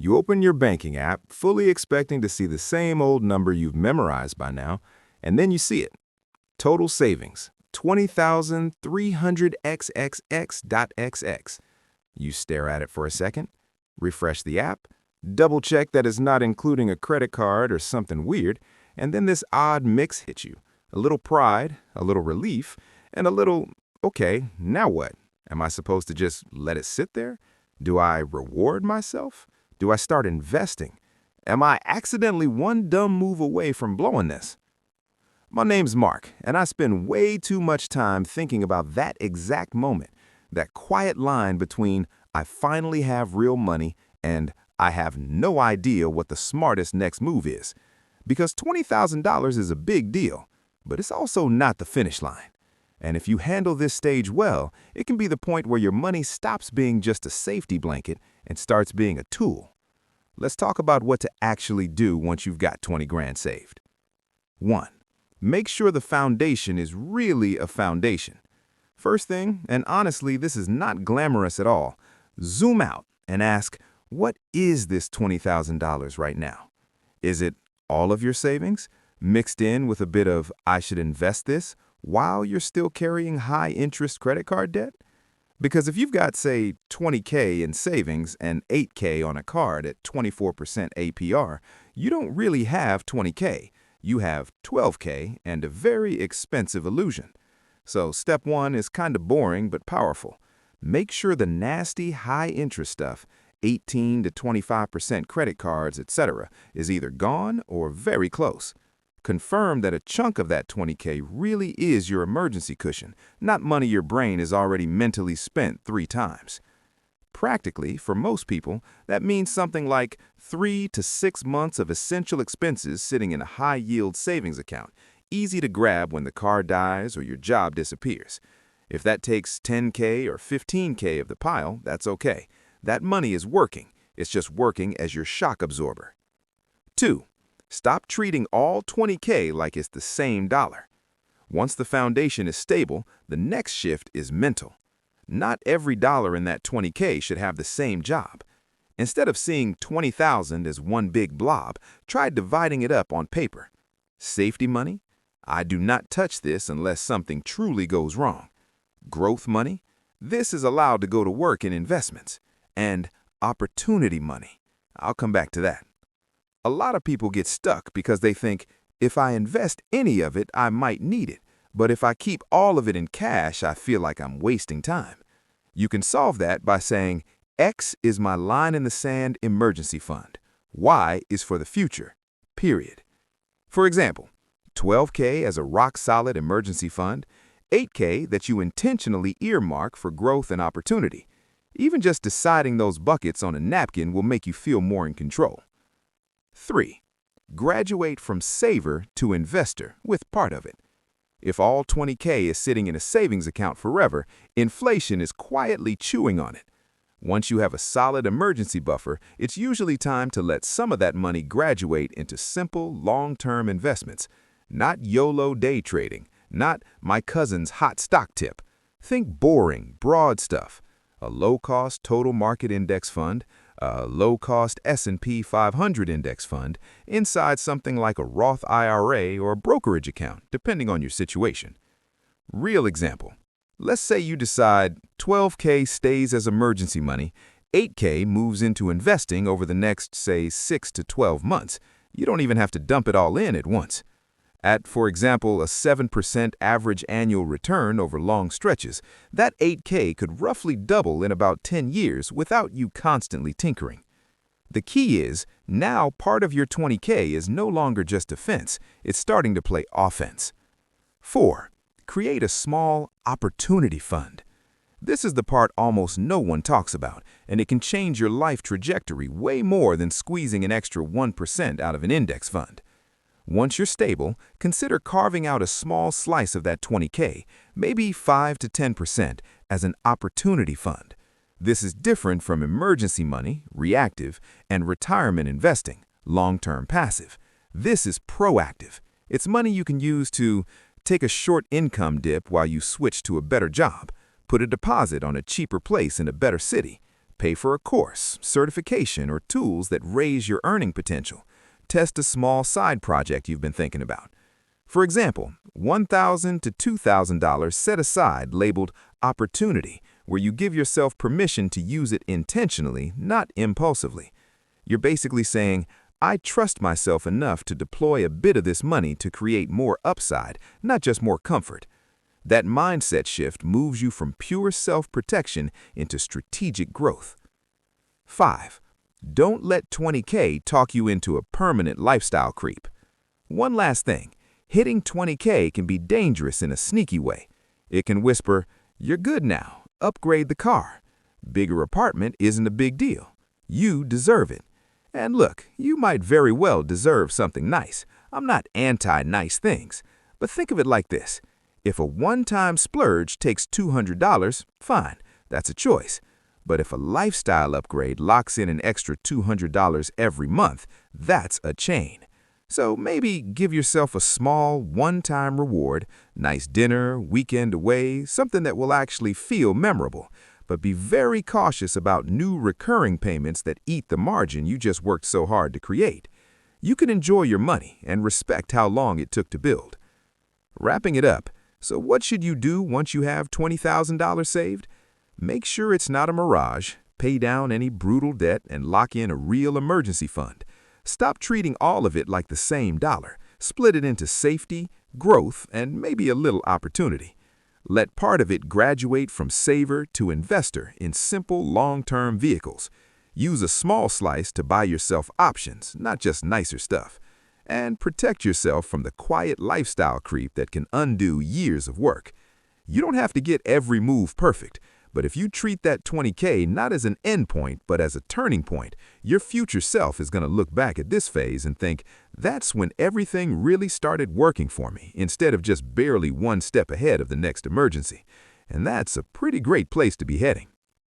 You open your banking app, fully expecting to see the same old number you've memorized by now, and then you see it. Total savings, 20,300xxx.xx. You stare at it for a second, refresh the app, double-check that it's not including a credit card or something weird, and then this odd mix hits you. A little pride, a little relief, and a little, okay, now what? Am I supposed to just let it sit there? Do I reward myself? Do I start investing? Am I accidentally one dumb move away from blowing this? My name's Mark, and I spend way too much time thinking about that exact moment, that quiet line between I finally have real money and I have no idea what the smartest next move is. Because $20,000 is a big deal, but it's also not the finish line. And if you handle this stage well, it can be the point where your money stops being just a safety blanket and starts being a tool. Let's talk about what to actually do once you've got 20 grand saved. 1. Make sure the foundation is really a foundation. First thing, and honestly, this is not glamorous at all, zoom out and ask, what is this $20,000 right now? Is it all of your savings, mixed in with a bit of I should invest this, while you're still carrying high-interest credit card debt? Because if you've got, say, $20K in savings and $8K on a card at 24% APR, you don't really have $20K. You have $12K and a very expensive illusion. So step 1 is kind of boring but powerful. Make sure the nasty high-interest stuff, 18 to 25% credit cards, etc., is either gone or very close. Confirm that a chunk of that $20K really is your emergency cushion, not money your brain has already mentally spent 3 times. Practically, for most people, that means something like 3 to 6 months of essential expenses sitting in a high-yield savings account, easy to grab when the car dies or your job disappears. If that takes 10K or 15K of the pile, that's okay. That money is working. It's just working as your shock absorber. 2. Stop treating all $20K like it's the same dollar. Once the foundation is stable, the next shift is mental. Not every dollar in that $20K should have the same job. Instead of seeing $20,000 as one big blob, try dividing it up on paper. Safety money? I do not touch this unless something truly goes wrong. Growth money? This is allowed to go to work in investments. And opportunity money. I'll come back to that. A lot of people get stuck because they think, if I invest any of it, I might need it. But if I keep all of it in cash, I feel like I'm wasting time. You can solve that by saying, X is my line in the sand emergency fund. Y is for the future, period. For example, 12K as a rock-solid emergency fund, 8K that you intentionally earmark for growth and opportunity. Even just deciding those buckets on a napkin will make you feel more in control. 3. Graduate from saver to investor with part of it. If all $20K is sitting in a savings account forever, inflation is quietly chewing on it. Once you have a solid emergency buffer, it's usually time to let some of that money graduate into simple, long-term investments. Not YOLO day trading, not my cousin's hot stock tip. Think boring, broad stuff. A low-cost total market index fund, a low-cost S&P 500 index fund, inside something like a Roth IRA or a brokerage account, depending on your situation. Real example. Let's say you decide 12K stays as emergency money, 8K moves into investing over the next, say, 6 to 12 months. You don't even have to dump it all in at once. At, for example, a 7% average annual return over long stretches, that 8K could roughly double in about 10 years without you constantly tinkering. The key is, now part of your 20K is no longer just defense, it's starting to play offense. 4. Create a small opportunity fund. This is the part almost no one talks about, and it can change your life trajectory way more than squeezing an extra 1% out of an index fund. Once you're stable, consider carving out a small slice of that 20K, maybe 5 to 10%, as an opportunity fund. This is different from emergency money, reactive, and retirement investing, long-term passive. This is proactive. It's money you can use to take a short income dip while you switch to a better job, put a deposit on a cheaper place in a better city, Pay for a course, certification, or tools that raise your earning potential. Test a small side project you've been thinking about. For example, $1,000 to $2,000 set aside labeled opportunity, where you give yourself permission to use it intentionally, not impulsively. You're basically saying, I trust myself enough to deploy a bit of this money to create more upside, not just more comfort. That mindset shift moves you from pure self-protection into strategic growth. 5. Don't let 20K talk you into a permanent lifestyle creep. One last thing, hitting 20K can be dangerous in a sneaky way. It can whisper, you're good now, upgrade the car. Bigger apartment isn't a big deal. You deserve it. And look, you might very well deserve something nice. I'm not anti-nice things. But think of it like this. If a one-time splurge takes $200, fine, that's a choice. But if a lifestyle upgrade locks in an extra $200 every month, that's a chain. So maybe give yourself a small, one-time reward, nice dinner, weekend away, something that will actually feel memorable. But be very cautious about new recurring payments that eat the margin you just worked so hard to create. You can enjoy your money and respect how long it took to build. Wrapping it up, so what should you do once you have $20,000 saved? Make sure it's not a mirage, pay down any brutal debt, and lock in a real emergency fund. Stop treating all of it like the same dollar. Split it into safety, growth, and maybe a little opportunity. Let part of it graduate from saver to investor in simple, long-term vehicles. Use a small slice to buy yourself options, not just nicer stuff. And protect yourself from the quiet lifestyle creep that can undo years of work. You don't have to get every move perfect, but if you treat that 20K not as an endpoint but as a turning point, your future self is going to look back at this phase and think, that's when everything really started working for me, instead of just barely one step ahead of the next emergency. And that's a pretty great place to be heading.